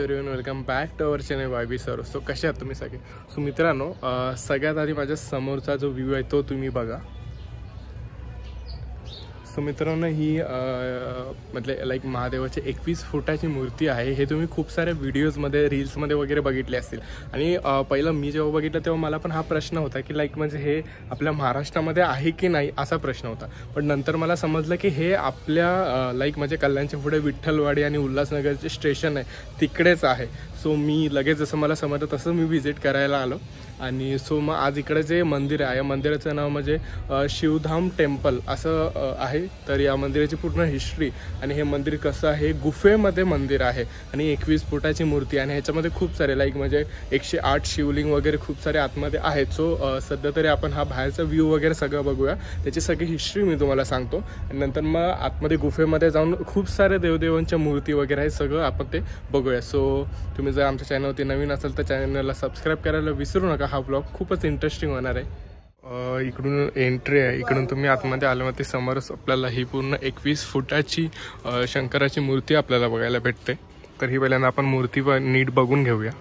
Everyone, welcome back to our channel YB sir. So कसे आहात तुम्ही सगळे? सो मित्रांनो, सगळ्यात आधी माझ्या समोरचा जो व्ह्यू आहे तो तुम्ही बघा. सो मित्रांनो, ही मतलब लाईक महादेवाची 21 फुटाची मूर्ती आहे. हे तुम्ही खूप साऱ्या व्हिडिओजमध्ये रील्समध्ये वगैरे बघितले असतील. आणि पहिलं मी जेव्हा बघितलं तेव्हा मला पण हा प्रश्न होता की लाईक म्हणजे हे आपल्या महाराष्ट्रामध्ये आहे की नाही असा प्रश्न होता. पण नंतर मला समजलं की हे आपल्या लाईक म्हणजे कल्याणच्या पुढे विठ्ठलवाडी आणि उल्हासनगरचे स्टेशन आहे तिकडेच आहे. सो मी लगेच जसं मला समजलं तसं मी व्हिजिट करायला आलो. आणि सो मग आज इकडे जे मंदिर आहे या मंदिराचं नाव म्हणजे शिवधाम टेम्पल असं आहे. तर या मंदिराची पूर्ण हिस्ट्री आणि हे मंदिर कसं आहे, गुफेमध्ये मंदिर आहे आणि 21 फुटाची मूर्ती आणि ह्याच्यामध्ये खूप सारे लाईक म्हणजे 108 शिवलिंग वगैरे खूप सारे आतमध्ये आहेत. सो सध्या तरी आपण हा बाहेरचा व्ह्यू वगैरे सगळं बघूया, त्याची सगळी हिस्ट्री मी तुम्हाला सांगतो. आणि नंतर मग आतमध्ये गुफेमध्ये जाऊन खूप सारे देवदेवांच्या मूर्ती वगैरे आहे, सगळं आपण ते बघूया. सो तुम्ही जर आमच्या चॅनलवरती नवीन असाल तर चॅनलला सबस्क्राईब करायला विसरू नका. हा ब्लॉग खूपच इंटरेस्टिंग होणार आहे. इकडून एंट्री आहे, इकडून तुम्ही आतमध्ये आल्यावरती समोरच आपल्याला ही पूर्ण 21 फुटाची शंकराची मूर्ती आपल्याला बघायला भेटते. तर ही पहिल्यांदा आपण मूर्ती नीट बघून घेऊया.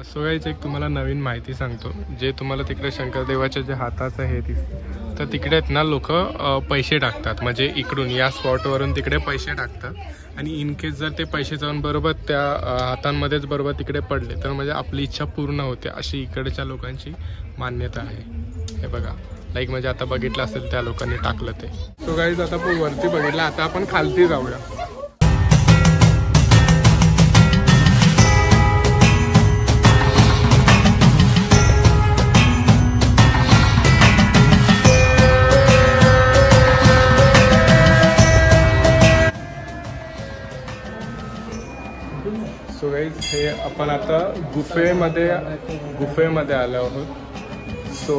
सो गाईज, एक तुम्हाला नवीन माहिती सांगतो. जे तुम्हाला तिकडे शंकरदेवाच्या जे हाताचं हे दिसतं, तर तिकडे आहेत ना लोक पैसे टाकतात. म्हणजे इकडून या स्पॉटवरून तिकडे पैसे टाकतात आणि इन केस जर ते पैसे जाऊन बरोबर त्या हातांमध्येच बरोबर तिकडे पडले तर म्हणजे आपली इच्छा पूर्ण होते, अशी इकडच्या लोकांची मान्यता आहे. हे बघा, लाईक म्हणजे आता बघितलं असेल त्या लोकांनी टाकलं ते. सो गाईज, आता आपण वरती बघितलं, आता आपण खालती जाऊया. सो गाईज, हे आपण आता गुफेमध्ये आलो आहोत. सो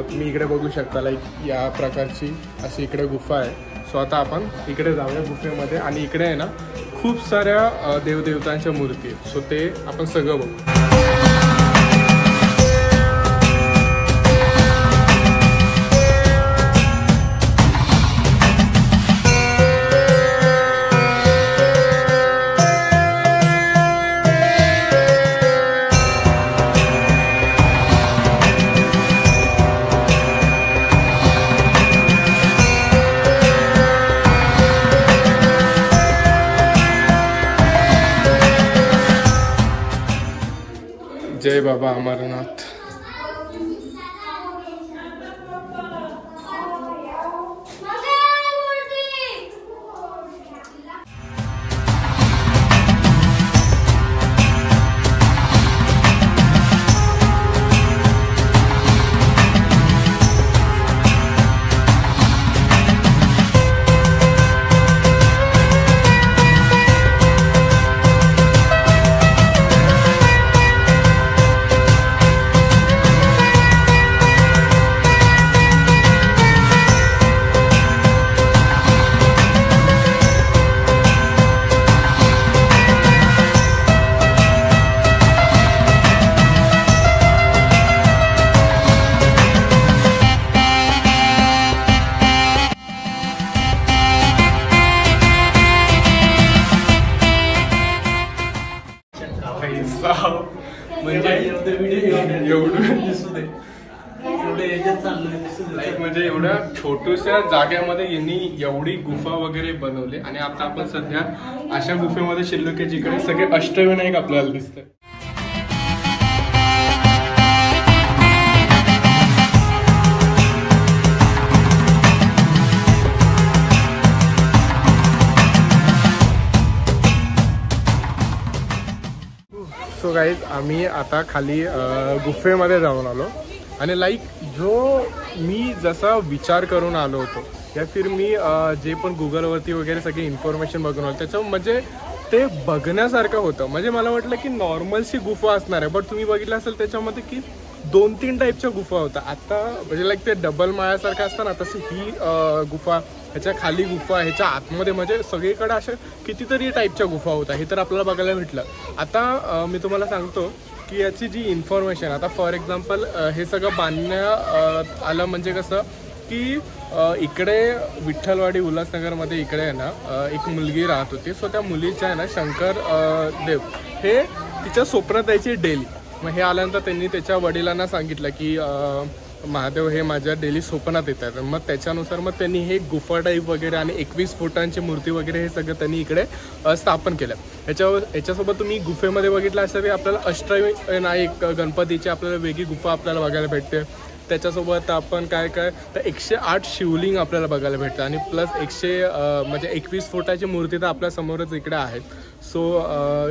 तुम्ही इकडे बघू शकता लाईक या प्रकारची अशी इकडे गुफा आहे. सो आता आपण इकडे जाऊया गुफेमध्ये आणि इकडे आहे ना खूप साऱ्या देवदेवतांच्या मूर्ती आहेत. सो ते आपण सगळं बघू. जय बाबा अमरनाथ. म्हणजे एवढ्या छोट्याशा जागेमध्ये यांनी एवढी गुफा वगैरे बनवली. आणि आता आपण सध्या अशा गुफेमध्ये शिल्लक आहे जिकडे सगळे अष्टविनायक आपल्याला दिसतात. सो गाईज, आम्ही आता खाली गुफेमध्ये जाऊन आलो आणि लाईक जो मी जसा विचार करून आलो होतो या फिर मी जे पण गुगलवरती वगैरे सगळी इन्फॉर्मेशन बघून आलो त्याचं म्हणजे ते बघण्यासारखं होतं. म्हणजे मला वाटलं की नॉर्मलशी गुफा असणार आहे, बट तुम्ही बघितलं असेल त्याच्यामध्ये की 2-3 टाईपच्या गुफा होत्या. आता म्हणजे लाईक ते डबल माळ्यासारखं असतं ना, तशी ही गुफा, ह्याच्या खाली गुफा, ह्याच्या आतमध्ये म्हणजे सगळीकडे अशा कितीतरी टाईपच्या गुफा होत्या. हे तर आपल्याला बघायला भेटलं. आता मी तुम्हाला सांगतो की याची जी इन्फॉर्मेशन, आता फॉर एक्झाम्पल हे सगळं बांधण्यात आलं म्हणजे कसं की इकडे विठ्ठलवाडी उल्हासनगरमध्ये इकडे आहे ना एक मुलगी राहत होती. सो त्या मुलीच्या आहे ना शंकर देव हे तिच्या स्वप्नात यायची डेली. मग हे आल्यानंतर त्यांनी त्याच्या वडिलांना सांगितलं की महादेव हे माझ्या डेली स्वप्नात येतात. मग त्याच्यानुसार मग त्यांनी हे गुफा टाईप वगैरे आणि 21 फुटांची मूर्ती वगैरे हे सगळं त्यांनी इकडे स्थापन केलं. याच्यासोबत तुम्ही गुफेमध्ये बघितलं असेल की आपल्याला अष्टविनायक गणपतीची आपल्याला वेगळी गुफा आपल्याला बघायला भेटते. त्याच्यासोबत आपण काय काय तर 108 शिवलिंग आपल्याला बघायला भेटतं आणि प्लस 21 फुटाची मूर्ती तर आपल्या समोरच इकडे आहेत. सो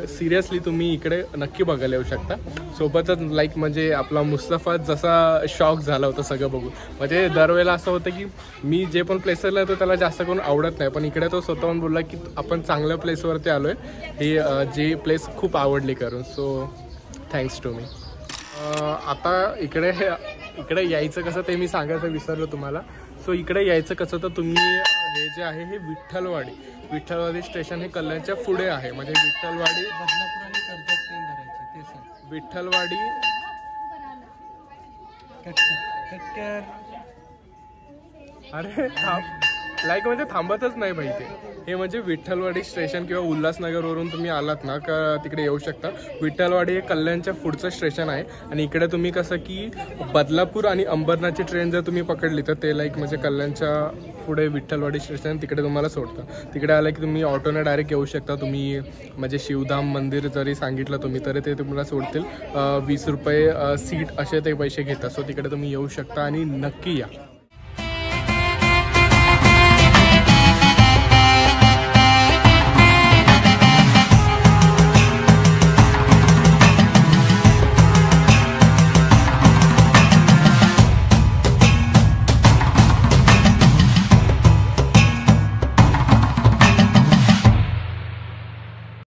सिरियसली तुम्ही इकडे नक्की बघायला येऊ शकता. सोबतच लाईक म्हणजे आपला मुस्तफा जसा शॉक झाला होता सगळं बघून. म्हणजे दरवेळेला असं होतं की मी जे पण प्लेसला येतो त्याला जास्त करून आवडत नाही, पण इकडे तो स्वतःहून बोलला की आपण चांगल्या प्लेसवरती आलो आहे, ही जी प्लेस खूप आवडली करून. सो थँक्स टू मी. आता इकडे यायचं कसं ते मी सांगायचं विसरलो तुम्हाला. सो इकडे यायचं कसं तर तुम्ही हे जे आहे हे विठ्ठलवाडी स्टेशन हे कल्याणच्या पुढे आहे. म्हणजे विठ्ठलवाडी अरे लाईक म्हणजे थांबतच नाही भाई ते. हे म्हणजे विठ्ठलवाडी स्टेशन किंवा उल्हासनगरवरून तुम्ही आलात ना का तिकडे येऊ शकता. विठ्ठलवाडी हे कल्याणच्या पुढचं स्टेशन आहे आणि इकडे तुम्ही कसं की बदलापूर आणि अंबरनाथची ट्रेन जर तुम्ही पकडली तर ते लाईक म्हणजे कल्याणच्या पुढे विठ्ठलवाडी स्टेशन तिकडे तुम्हाला सोडतं. तिकडे आलं की तुम्ही ऑटोने डायरेक्ट येऊ शकता. तुम्ही म्हणजे शिवधाम मंदिर जरी सांगितलं तुम्ही तरी ते तुम्हाला सोडतील. 20 रुपये सीट असे ते पैसे घेतात. सो तिकडे तुम्ही येऊ शकता आणि नक्की या.